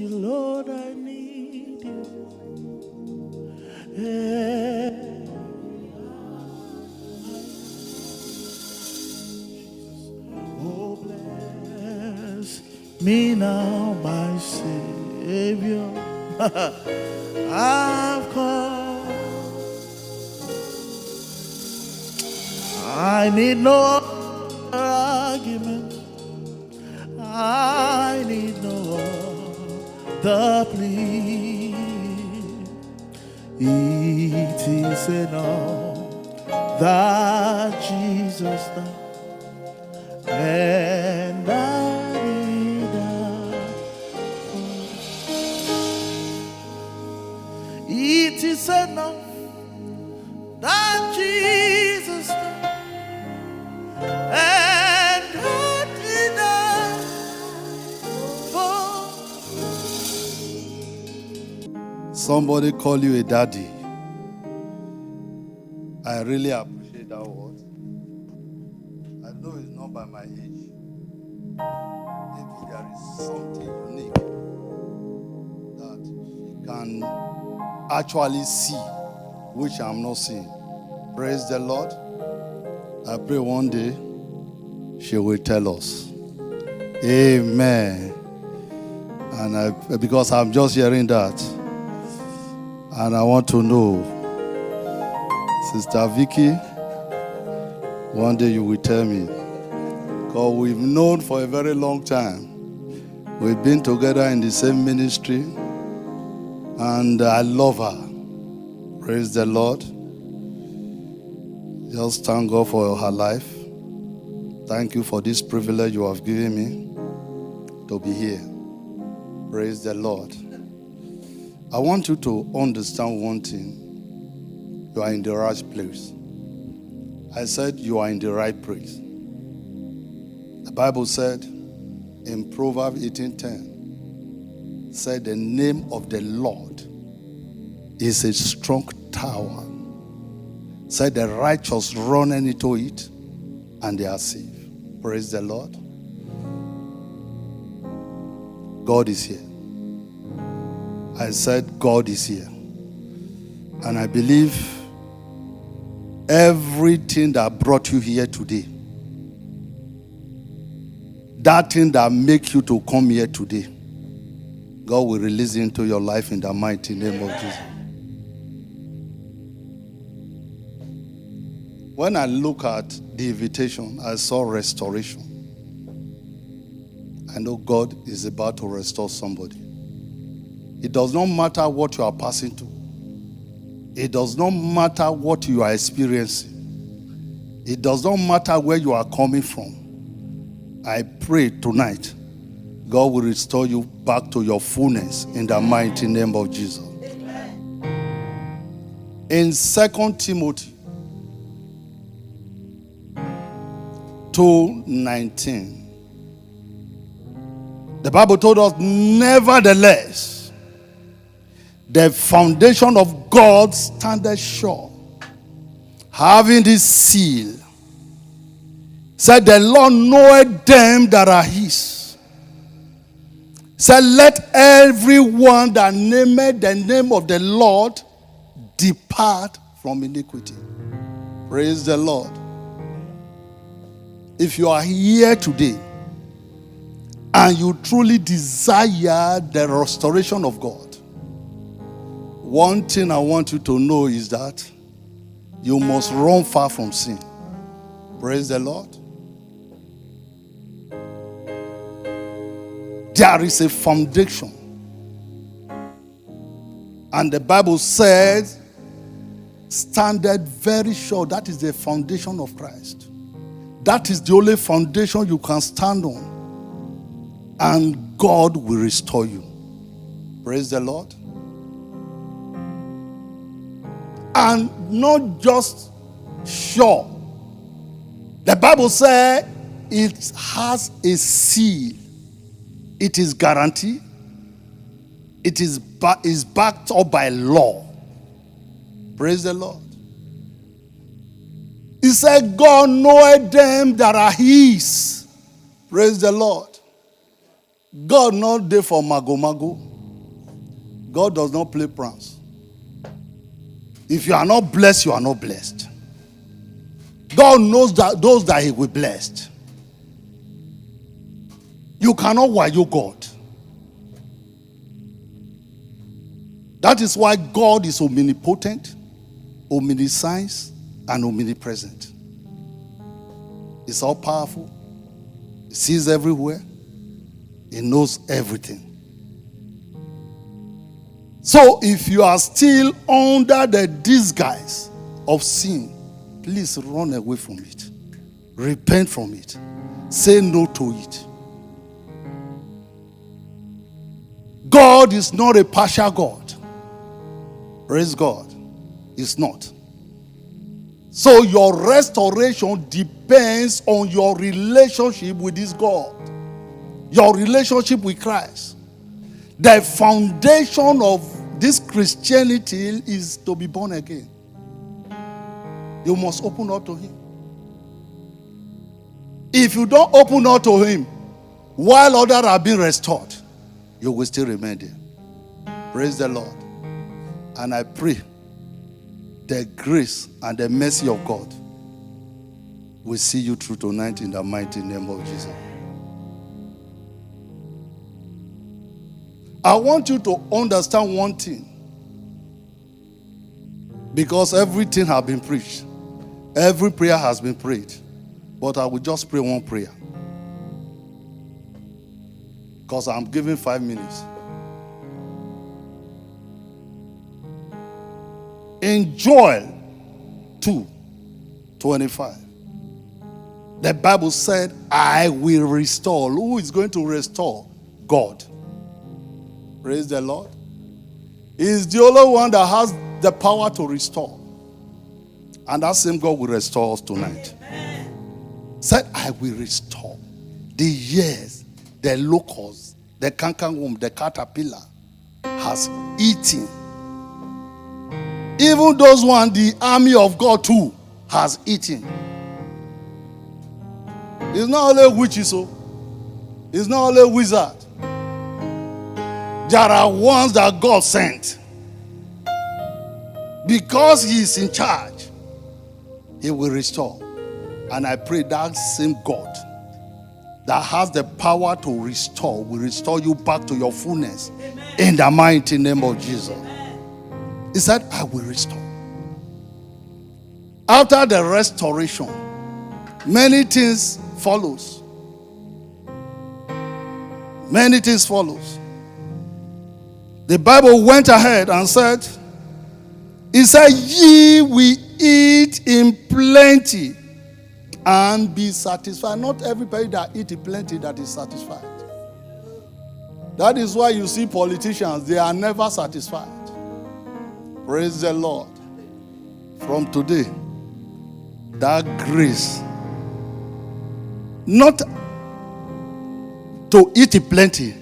you, Lord, I need you. Yeah. Oh, bless me now, my Savior. I've come. I need no other argument. I need no other plea. It is enough that Jesus died, and I need that. It is enough that Jesus died, and I need that for. Somebody call you a daddy. I really appreciate that word. I know it's not by my age. Maybe there is something unique that she can actually see, which I'm not seeing. Praise the Lord. I pray one day she will tell us. Amen. And because I'm just hearing that, and I want to know, Sister Vicky, one day you will tell me. Because we've known for a very long time. We've been together in the same ministry. And I love her. Praise the Lord. Just thank God for her life. Thank you for this privilege you have given me to be here. Praise the Lord. I want you to understand one thing. You are in the right place. I said you are in the right place. The Bible said in Proverbs 18:10, said the name of the Lord is a strong tower. Said the righteous run into it and they are safe. Praise the Lord. God is here. I said God is here. And I believe everything that brought you here today, that thing that makes you to come here today, God will release it into your life in the mighty name of Jesus. When I look at the invitation, I saw restoration. I know God is about to restore somebody. It does not matter what you are passing through. It does not matter what you are experiencing. It does not matter where you are coming from. I pray tonight, God will restore you back to your fullness in the mighty name of Jesus. In 2 Timothy 2:19, the Bible told us, nevertheless, the foundation of God standeth sure, having this seal. Said the Lord knoweth them that are his. Said let everyone that nameth the name of the Lord depart from iniquity. Praise the Lord. If you are here today and you truly desire the restoration of God, one thing I want you to know is that you must run far from sin. Praise the Lord. There is a foundation. And the Bible says, standeth very sure. That is the foundation of Christ. That is the only foundation you can stand on. And God will restore you. Praise the Lord. And not just sure. The Bible says it has a seal. It is guaranteed. It is backed up by law. Praise the Lord. He said, God knoweth them that are his. Praise the Lord. God not there for mago. God does not play pranks. If you are not blessed, you are not blessed. God knows that those that he will bless. You cannot wayo God. That is why God is omnipotent, omniscience, and omnipresent. He's all powerful. He sees everywhere. He knows everything. So if you are still under the disguise of sin, please run away from it. Repent from it. Say no to it. God is not a partial God. Praise God. It's not. So your restoration depends on your relationship with this God. Your relationship with Christ. The foundation of this Christianity is to be born again. You must open up to him. If you don't open up to him, while others are being restored, you will still remain there. Praise the Lord. And I pray the grace and the mercy of God will see you through tonight in the mighty name of Jesus. I want you to understand one thing. Because everything has been preached. Every prayer has been prayed. But I will just pray one prayer. Because I'm giving 5 minutes. In Joel 2:25, the Bible said, I will restore. Who is going to restore? God. Praise the Lord. He is the only one that has the power to restore. And that same God will restore us tonight. Said, I will restore the years the locust, the cankerworm, the caterpillar has eaten. Even those one, the army of God too, has eaten. It's not only witches, so it's not only wizard. There are ones that God sent. Because he is in charge, he will restore. And I pray that same God that has the power to restore will restore you back to your fullness. Amen. In the mighty name of Jesus. Amen. He said, I will restore. After the restoration, many things follows. Many things follows. The Bible went ahead and said, it said, ye will eat in plenty and be satisfied. Not everybody that eat in plenty that is satisfied. That is why you see politicians, they are never satisfied. Praise the Lord. From today, that grace, not to eat in plenty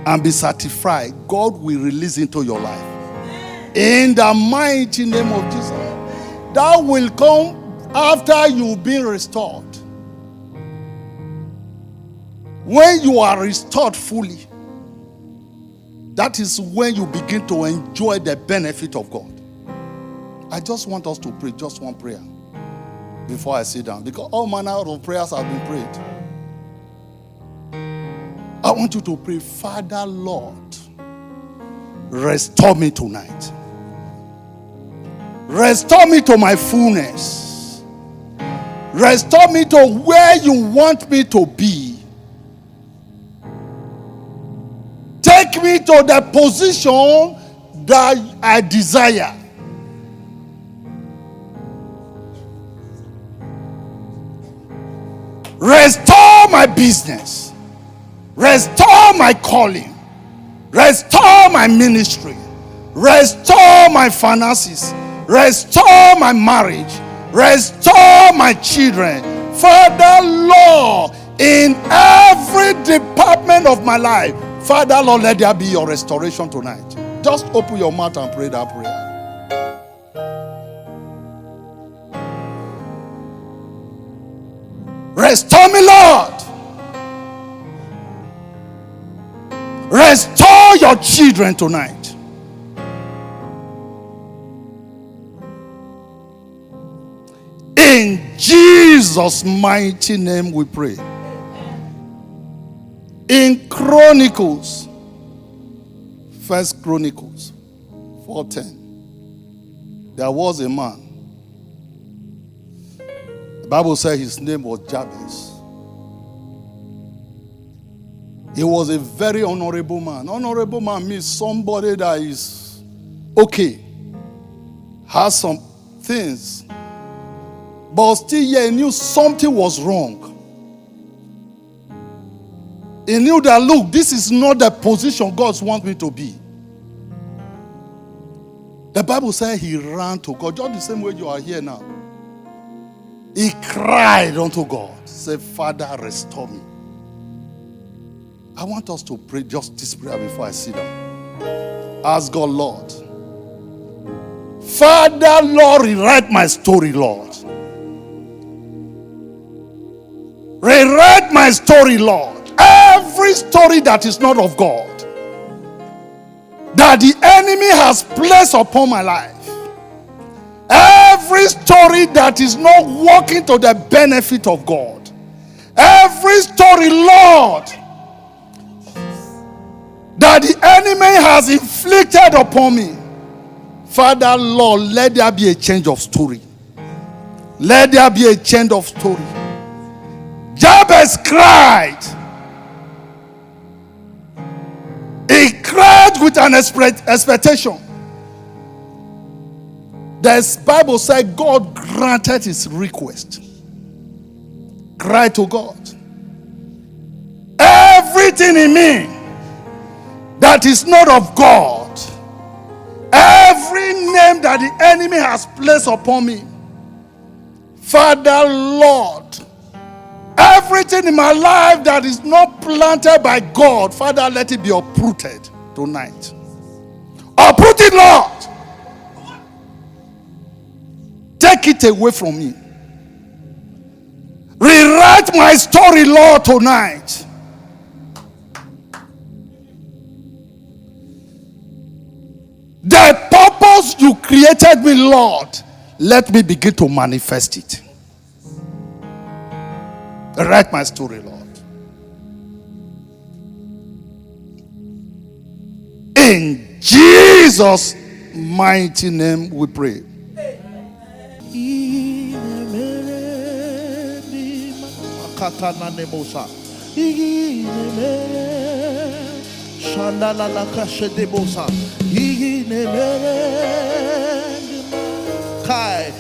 and be satisfied, God will release into your life. In the mighty name of Jesus. That will come after you've been restored. When you are restored fully, that is when you begin to enjoy the benefit of God. I just want us to pray just one prayer before I sit down, because all manner of prayers have been prayed. I want you to pray, Father Lord, restore me tonight. Restore me to my fullness. Restore me to where you want me to be. Take me to the position that I desire. Restore my business. Restore my calling. Restore my ministry. Restore my finances. Restore my marriage. Restore my children. Father, Lord, in every department of my life, Father, Lord, let there be your restoration tonight. Just open your mouth and pray that prayer. Restore me, Lord. Restore your children tonight. In Jesus' mighty name we pray. In Chronicles, 1 Chronicles 4:10, there was a man. The Bible says his name was Jabez. He was a very honorable man. Honorable man means somebody that is okay, has some things, but still he knew something was wrong. He knew that, look, this is not the position God wants me to be. The Bible says he ran to God, just the same way you are here now. He cried unto God, said, Father, restore me. I want us to pray just this prayer before I sit down. Ask God, Lord, Father, Lord, rewrite my story, Lord. Rewrite my story, Lord. Every story that is not of God, that the enemy has placed upon my life, every story that is not working to the benefit of God, every story, Lord, that the enemy has inflicted upon me, Father, Lord, let there be a change of story. Let there be a change of story. Jabez cried. He cried with an expectation. The Bible said God granted his request. Cry to God. Everything in me that is not of God, every name that the enemy has placed upon me, Father, Lord, everything in my life that is not planted by God, Father, let it be uprooted tonight. Uproot it, Lord. Take it away from me. Rewrite my story, Lord, tonight. The purpose you created me, Lord, let me begin to manifest it. Write my story, Lord. In Jesus' mighty name we pray. Kai